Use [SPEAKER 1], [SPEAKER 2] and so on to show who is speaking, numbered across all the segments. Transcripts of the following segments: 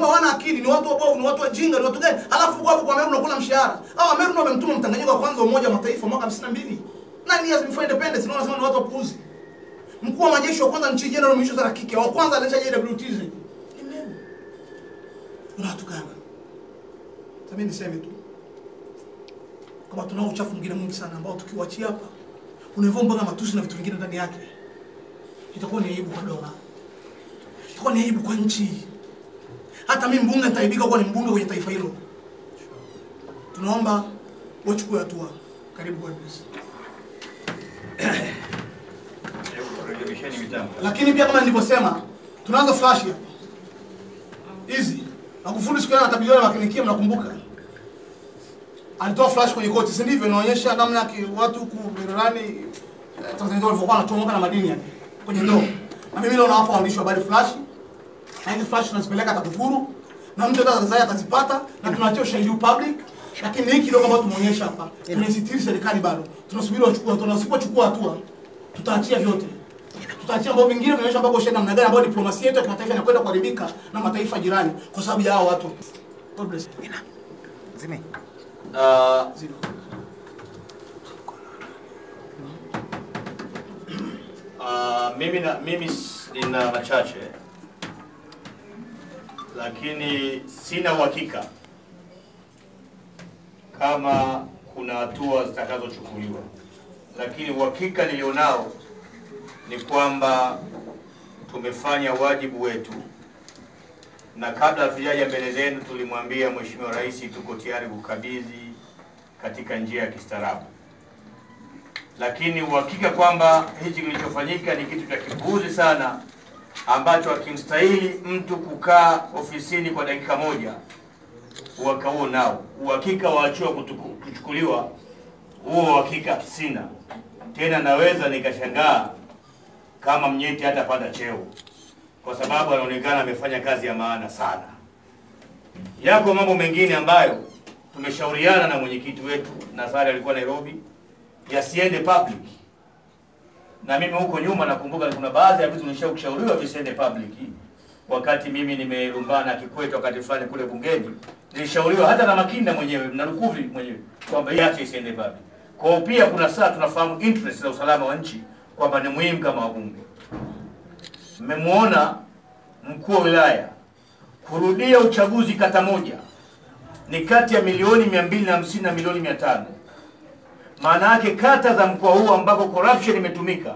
[SPEAKER 1] sababu hawana akili, ni watu wabovu, ni watu wajinga, ni watu gani? Alafu kwa hapo kwa Meru unakula mshahara. Hao Meru ndio wamemtuma Mtanganyika kwanza Umoja wa Mataifa mwaka 52. Nani years before independence, na wanasema ni watu wapuuzi. Mkuu wa majeshi wa kwanza nchi General Mwisho Sarakiki, wa kwanza anacha JWTZ. Ni Meru. Unatukana. Sasa mimi niseme tu. Kama tunao uchafu mwingine mwingi sana ambao tukiuachia hapa unavomba kama matusi na vitu vingine ndani yake, itakuwa ni aibu kwa dola. Itakuwa ni aibu kwa nchi. Hata mimi mbunge nitaibika kwa ni mbunge kwenye taifa hilo. Tunaomba wachukue hatua. Karibu kwa Idris. Lakini pia kama nilivyosema, tunaanza flash hapa. Hizi Magufuli siku ile anatabiliana na makinikia, mnakumbuka? Alitoa flash kwenye koti, si ndivyo? Inaonyesha namna yake watu huku Mererani Tanzania walivyokuwa wanachomoka na madini yake kwenye ndoo. Na mimi leo nawapa waandishi wa habari flash. Na hizi flash tunazipeleka TAKUKURU na mtu atazipata na tunaachia ushahidi public. Lakini hiki kidogo ambacho tumeonyesha hapa, tunasitiri serikali bado. Tunasubiri wachukue hatua, na wasipochukua hatua tutaachia vyote. Tutaachia mambo mengine tunaonyesha mpaka ushahidi namna gani ambao diplomasia yetu ya kimataifa inakwenda kuharibika na mataifa jirani kwa sababu ya hao watu. God bless. Zime.
[SPEAKER 2] Mimi nina machache, lakini sina uhakika kama kuna hatua zitakazochukuliwa, lakini uhakika nilionao ni kwamba tumefanya wajibu wetu, na kabla hatujaja mbele zenu tulimwambia Mheshimiwa Rais tuko tayari kukabidhi katika njia ya kistaarabu. Lakini uhakika kwamba hichi kilichofanyika ni kitu cha kipuuzi sana ambacho hakimstahili mtu kukaa ofisini kwa dakika moja. Huo nao uhakika waachiwa kuchukuliwa, huo uhakika sina. Tena naweza nikashangaa kama Mnyeti hata panda cheo, kwa sababu anaonekana amefanya kazi ya maana sana. Yako mambo mengine ambayo tumeshauriana na mwenyekiti wetu Nasari, alikuwa Nairobi, yasiende public. Na mimi huko nyuma nakumbuka kuna baadhi ya vitu nilishauriwa visiende public. Wakati mimi nimerumbana Kikwete wakati fulani kule bungeni, nilishauriwa hata na Makinda mwenyewe na Lukuvi mwenyewe kwamba iache isiende public. Kwa hiyo pia kuna saa tunafahamu interest za usalama wa nchi kwamba ni muhimu kama wabunge. Mmemwona mkuu wa wilaya kurudia uchaguzi kata moja ni kati ya milioni 250 na milioni 500. Maana yake kata za mkoa huu ambako corruption imetumika,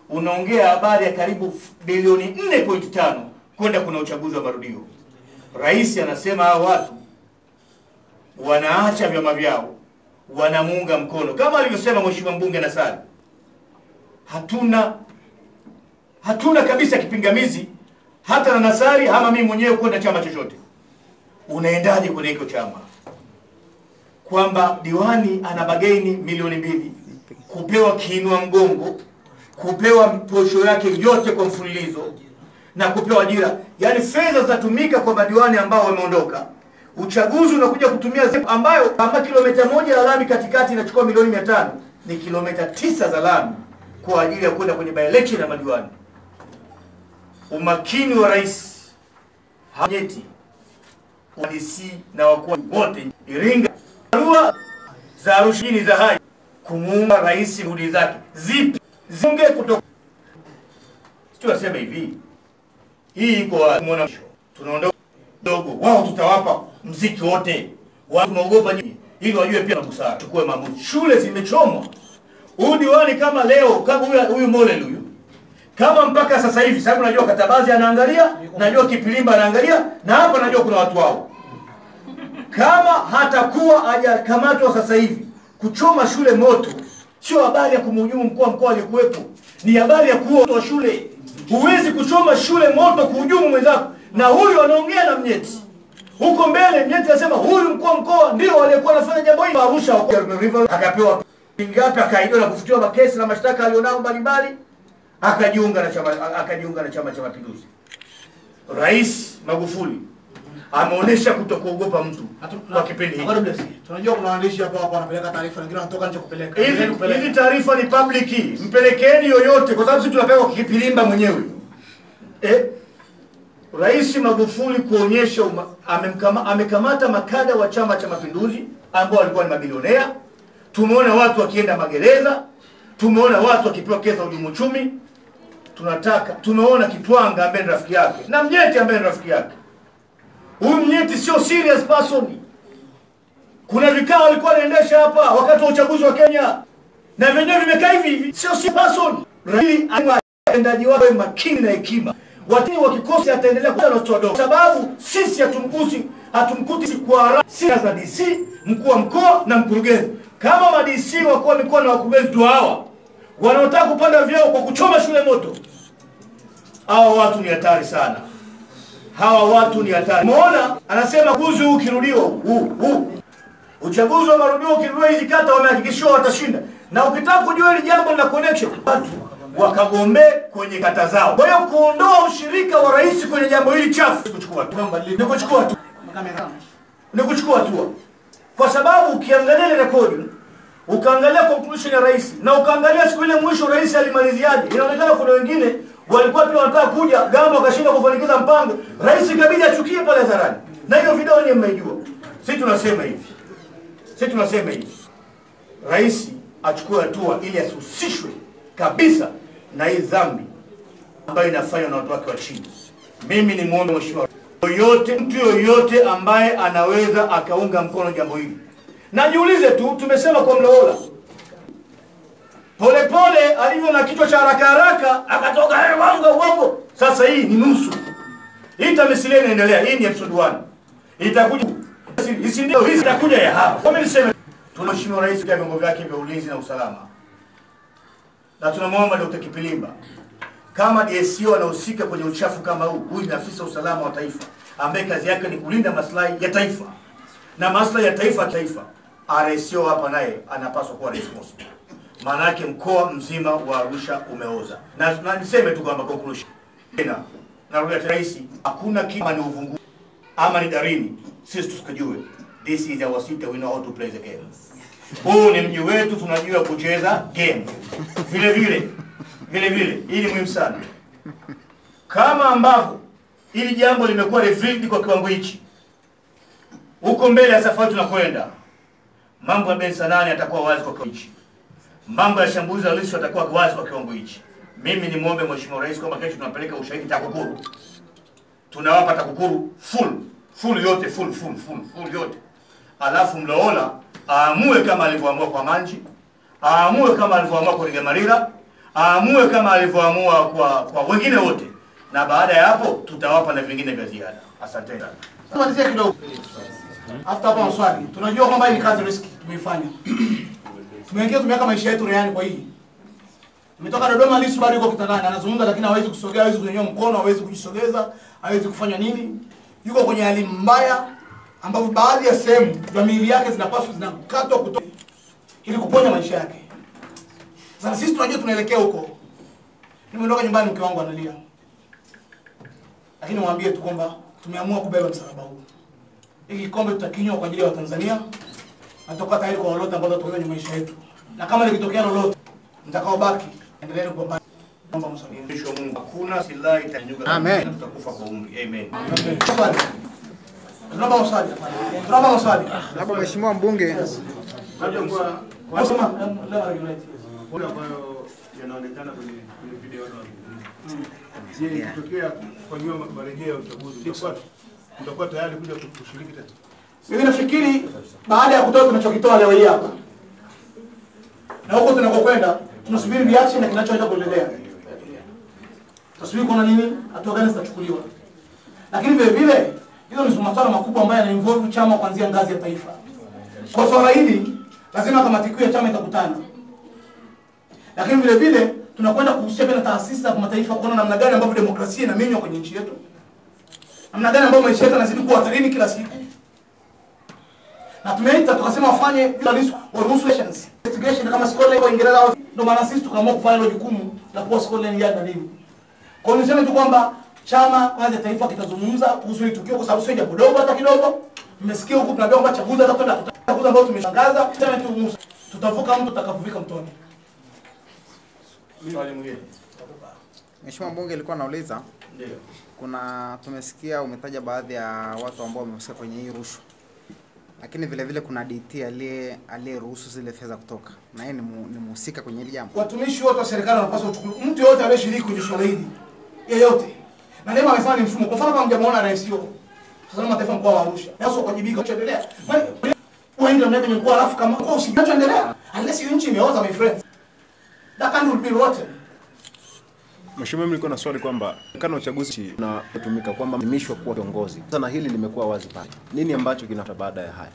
[SPEAKER 2] unaongea habari ya karibu bilioni 4.5 kwenda kuna uchaguzi wa marudio. Rais anasema hao watu wanaacha vyama vyao, wanamuunga mkono kama alivyosema mheshimiwa mbunge Nasari. Hatuna kabisa kipingamizi hata na Nasari ama mimi mwenyewe kwenda chama chochote. Unaendaje kwenye hicho chama? Kwamba diwani ana bageni milioni 2, kupewa kiinua mgongo, kupewa posho yake yote kwa mfululizo na kupewa ajira. Yaani fedha zitatumika kwa madiwani ambao wameondoka. Uchaguzi unakuja kutumia ambayo kama kilomita 1 ya lami katikati inachukua milioni 500, ni kilomita 9 za lami kwa ajili ya kwenda kwenye by-election ya madiwani. Umakini wa rais Hajeti DC na wakuu wote Iringa barua za rushini za hai kumuunga rais hudi zake zipi zinge kutoka. Tunasema hivi, hii iko muona tunaondoka dogo, wao tutawapa mziki wote, wao tunaogopa nyinyi ili wajue pia na busara. Chukue maamuzi. Shule zimechomwa. Udiwani kama leo kama huyu Molel huyu, kama mpaka sasa hivi sababu najua Katabazi anaangalia, najua Kipilimba anaangalia, na hapa najua kuna watu wao. Kama hatakuwa hajakamatwa sasa hivi kuchoma shule moto, sio habari ya kumhujumu mkuu wa mkoa aliyekuwepo, ni habari ya kuua shule. Huwezi kuchoma shule moto kuhujumu mwenzako. Na huyu anaongea na Mnyeti huko mbele. Mnyeti anasema huyu mkuu wa mkoa ndio aliyekuwa anafanya jambo hili. Arusha akapewa ngapi, akaidiwa na kufutiwa makesi na mashtaka alionao mbalimbali, akajiunga na Chama cha Mapinduzi. Rais Magufuli ameonesha kutokuogopa mtu kwa kipindi hiki.
[SPEAKER 1] Tunajua kuna waandishi hapa wanapeleka taarifa, wengine wanatoka nje kupeleka.
[SPEAKER 2] Hizi taarifa ni public. Mpelekeni yoyote kwa sababu sisi tunapewa Kipilimba mwenyewe.
[SPEAKER 3] Rais Magufuli kuonyesha amekamata makada wa Chama cha Mapinduzi ambao walikuwa ni mabilionea. Tumeona watu wakienda magereza, tumeona watu wakipewa kesi za uhujumu uchumi. Tumeona Kitwanga ambaye ni rafiki yake na Mnyeti ambaye ni rafiki yake. Huyu Mnyeti sio serious person. Kuna vikao alikuwa anaendesha hapa wakati wa uchaguzi wa Kenya na venyewe vimekaa hivi, sio serious person. Raili atendaji wake makini na hekima. Watini wa kikosi ataendelea kutoa sababu sisi hatumkuti kwa haraka za DC, mkuu wa mkoa na mkurugenzi. Kama ma DC wakuu wa mikoa na wakurugenzi ndio hawa wanaotaka kupanda vyeo kwa kuchoma shule moto, hawa watu ni hatari sana. Hawa watu ni hatari. Umeona anasema uchaguzi huu kirudio, uchaguzi wa marudio kirudio, hizi kata wamehakikishiwa watashinda. Na ukitaka kujua hili jambo la connection, watu wakagombee kwenye kata zao. Kwa hiyo kuondoa ushirika wa rais kwenye jambo hili chafu ni kuchukua tu. Kwa sababu ukiangalia ile rekodi, ukaangalia conclusion ya rais na ukaangalia siku ile mwisho rais alimaliziaje, inaonekana kuna wengine walikuwa pia wanataka kuja Gamba wakashinda kufanikiza mpango. Rais ikabidi achukie pale hadharani. Na hiyo video ni mmeijua. Sisi tunasema hivi. Rais achukue hatua ili asihusishwe kabisa na hii dhambi ambayo inafanywa na watu wake wa chini. Mimi ni muombe mheshimiwa mtu yoyote ambaye anaweza akaunga mkono jambo hili. Na jiulize tu, tumesema kwa Mlowola. Polepole alivyo na kichwa cha haraka akatoka wango. Sasa hii ni nusu. Hii tamthilia inaendelea. Hii ni episode 1. Itakuja hii itakuja ya hapa. Kama niseme tunamheshimu rais kwa vyombo vyake vya ulinzi na usalama. Na tunamwomba Dr. Kipilimba kama DSO anahusika kwenye uchafu kama huu, huyu ni afisa usalama wa taifa ambaye kazi yake ni kulinda maslahi ya taifa. Na maslahi ya taifa RSO hapa naye anapaswa kuwa responsible. Maana yake mkoa mzima wa Arusha umeoza. Na niseme tu kwamba conclusion. Narudia rais, hakuna kama ni uvungu ama ni darini, sisi tusikujue. This is our city, we know how to play the game. Huu ni mji wetu, tunajua kucheza game. Vile vile, hii ni muhimu sana. Kama ambavyo hili jambo limekuwa revealed kwa kiwango hichi, huko mbele ya safari tunakwenda, mambo ya Ben Sanani yatakuwa wazi kwa kiwango hichi. Mambo ya shambulizi la Lissu yatakuwa wazi kwa kiwango hichi. Mimi ni muombe mheshimiwa rais kwamba kesho tunapeleka ushahidi TAKUKURU. Tunawapa TAKUKURU full yote. Alafu Mlowola aamue kama alivyoamua kwa Manji, aamue kama alivyoamua kwa Rigamarira, aamue kama alivyoamua kwa wengine wote. Na baada ya hapo tutawapa na vingine vya ziada. Asante sana.
[SPEAKER 1] Tumalizia kidogo. After hapo maswali. Tunajua kwamba hii kazi riski tumeifanya. Tumeweka maisha yetu rehani kwa hii. Umetoka Dodoma, Lissu bado yuko kitandani, anazungumza lakini hawezi kusogea, hawezi kunyanyua mkono, hawezi kujisogeza, hawezi kufanya nini. Yuko kwenye hali mbaya ambapo baadhi ya sehemu za miili yake zinakatwa kutoka ili kuponya maisha yake. Sasa sisi tunajua tunaelekea huko. Nimeondoka nyumbani, mke wangu analia. Lakini mwambie tu kwamba tumeamua kubeba msalaba huu. Hili kombe tutakinywa kwa ajili ya Watanzania. Na tutakuwa tayari kwa lolote ambalo tutaweza kwenye maisha yetu. Na kama likitokea lolote, mtakaobaki endeleeni kupambana. Naomba msalimu.
[SPEAKER 3] Mungu hakuna silaha itanyuka.
[SPEAKER 1] Amen.
[SPEAKER 3] Tutakufa kwa umri. Amen.
[SPEAKER 1] Tunaomba maswali.
[SPEAKER 4] Labda mheshimiwa mbunge.
[SPEAKER 1] Kwa sema
[SPEAKER 5] wale ambayo yanaonekana kwenye video hapo. Je, ikitokea kufanyiwa marejeo ya uchaguzi tutakuwa tayari kuja kushiriki tena?
[SPEAKER 1] Mimi nafikiri baada ya kutoa tunachokitoa leo hii hapa, na huko tunakokwenda tunasubiri reaction na kinachoenda kuendelea. Tasubiri kuna nini, hatua gani zitachukuliwa. Lakini vile vile hizo ni masuala makubwa ambayo yana-involve chama kuanzia ngazi ya taifa. Kwa swala hili lazima kamati kuu ya chama itakutana. Lakini vile vile tunakwenda kuhusisha na taasisi za kimataifa kuona namna gani ambavyo demokrasia inaminywa kwenye nchi yetu. Namna gani ambavyo maisha yetu yanazidi kuwa hatarini kila siku. Na tumeita tukasema wafanye investigation kama Scotland kwa Uingereza, ndio maana sisi tukaamua kufanya hilo jukumu la kuwa Scotland Yard na nini. Kwa hiyo niseme tu kwamba chama kwanza taifa kitazungumza kuhusu hili tukio kwa sababu sio jambo dogo hata kidogo. Mmesikia huko tunaambia kwamba chaguzi hata kwenda chaguzi ambazo tumeshangaza, tena tu tutavuka mtu tutakapofika mtoni.
[SPEAKER 3] Swali mwingine.
[SPEAKER 4] Mheshimiwa Mbunge alikuwa anauliza,
[SPEAKER 2] Ndio.
[SPEAKER 4] tumesikia umetaja baadhi ya watu ambao wamehusika kwenye hii rushwa. Lakini vile vile kuna DT aliyeruhusu zile fedha kutoka. Na yeye ni mhusika kwenye hili jambo.
[SPEAKER 1] Watumishi wote wa serikali wanapaswa kuchukua mtu yote aliyeshiriki kwenye swala hili. Yeyote. Na leo amesema ni mfumo. Kwa mfano kama mjamuona rais yao. Sasa mataifa mkoa wa Arusha. Sasa kuwajibika kuendelea. Wewe ndio kwenye mkoa alafu kama kwa usikachoendelea. Unless hiyo nchi imeoza my friend. That can be rotten.
[SPEAKER 6] Mheshimiwa, nilikuwa na swali kwamba kana uchaguzi na kutumika kwamba mimishwa kuwa kiongozi. Sasa hili limekuwa wazi pale. Nini ambacho kinata baada ya haya?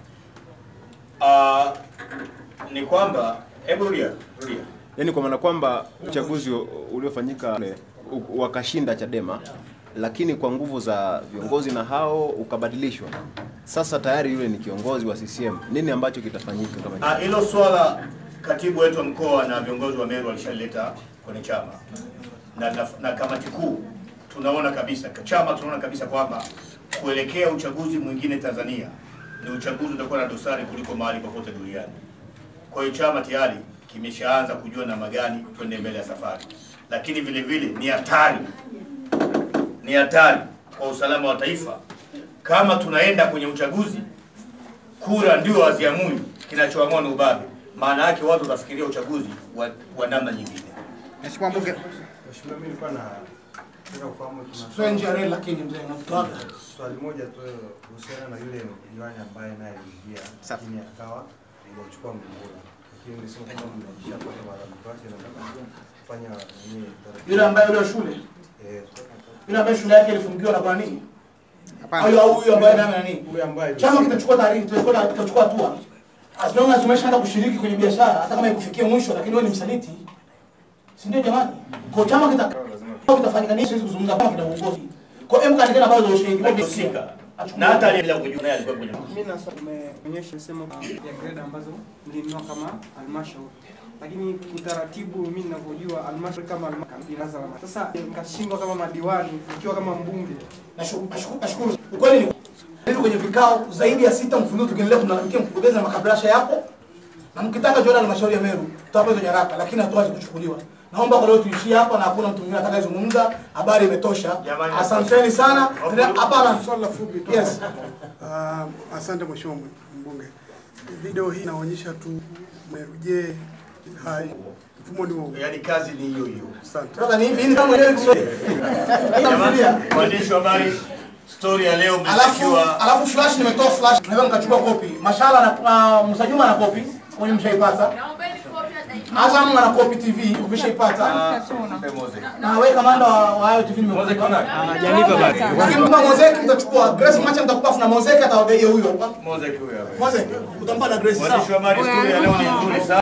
[SPEAKER 2] Ni kwamba rudia.
[SPEAKER 6] Yaani kwa maana kwamba uchaguzi uliofanyika wakashinda Chadema, lakini kwa nguvu za viongozi na hao ukabadilishwa. Sasa tayari yule ni kiongozi wa CCM. Nini ambacho kitafanyika kama
[SPEAKER 2] hilo swala katibu wetu wa mkoa na viongozi wa Meru walishaleta kwenye chama. Na kamati kuu tunaona kabisa kwamba kuelekea uchaguzi mwingine Tanzania ni uchaguzi utakuwa na dosari kuliko mahali popote duniani. Kwa hiyo chama tayari kimeshaanza kujua namna gani twende mbele ya safari. Lakini vile vile ni hatari kwa usalama wa taifa kama tunaenda kwenye uchaguzi kura ndio haziamui, kinachoamua ni ubabe. Maana yake watu watafikiria uchaguzi wa namna nyingine.
[SPEAKER 4] Mheshimiwa Mbunge,
[SPEAKER 5] Mheshimiwa, mimi nilikuwa nataka kufahamu
[SPEAKER 1] Swenjare lakini mzee nakutoa
[SPEAKER 5] swali moja tu kuhusiana na yule diwani ambaye naye aliingia lakini akawa hajachukua mgogoro. Lakini nilisema kwamba mnajishapata mara mkwasi na kufanya nini?
[SPEAKER 1] Yule ambaye yule shule. Yule ambaye shule yake ilifungiwa na kwa nini?
[SPEAKER 4] hapana.
[SPEAKER 1] Au huyu ambaye nani?
[SPEAKER 5] Huyu ambaye
[SPEAKER 1] Chama kitachukua taarifa, kitachukua hatua. As long as umeshaanza kushiriki kwenye biashara hata kama ikufikia mwisho lakini wewe ni msaliti. Si ndio jamani? Kwa chama kitafanyika nini siwezi kuzungumza kama kina uongozi. Kwa hiyo mkaandika na bado ushahidi wa
[SPEAKER 2] husika. Na hata aliyekuja kujua naye alikuwa kwenye.
[SPEAKER 7] Mimi na umeonyesha sema ya grade ambazo mlinunua kama halmashauri. Lakini utaratibu mimi ninavyojua halmashauri kama inaanza kama. Sasa nikashindwa kama madiwani nikiwa kama mbunge.
[SPEAKER 1] Nashukuru. Ukweli ni kwenye vikao zaidi ya 6 mfululizo tukiendelea kunalalamikia mkurugenzi na makabrasha yapo. Na mkitaka Jordan halmashauri ya Meru tutawapa hizo nyaraka lakini hatuache kuchukuliwa. Naomba kwa leo tuishie hapa na hakuna mtu mwingine atakayezungumza. Habari imetosha. Asanteni sana. Hapana.
[SPEAKER 8] Swali la fupi tu.
[SPEAKER 1] Yes.
[SPEAKER 8] Asante Mheshimiwa Mbunge. Video hii inaonyesha tu Meru. Je, hai mfumo ndio
[SPEAKER 2] Yaani kazi ni hiyo.
[SPEAKER 8] asante.
[SPEAKER 1] Sasa ni hivi kama wewe Kiswahili.
[SPEAKER 2] Mwandishi wa habari, story ya leo mtakiwa.
[SPEAKER 1] Alafu flash nimetoa flash. Naweza nikachukua copy. Mashala na Msajuma na copy. Wewe mshaipata. Azam na Copy TV umeshaipata. Na wewe kamanda wa hayo TV nimekupa.
[SPEAKER 2] Hajanipa bado.
[SPEAKER 1] Lakini kama Mozeki mtachukua Grace Macha mtakupa na Mozeki atawaambia huyo.
[SPEAKER 2] Mozeki huyo hapa.
[SPEAKER 1] Mozeki utampa na Grace.
[SPEAKER 2] Mwandishi wa habari, story ya leo ni nzuri sana.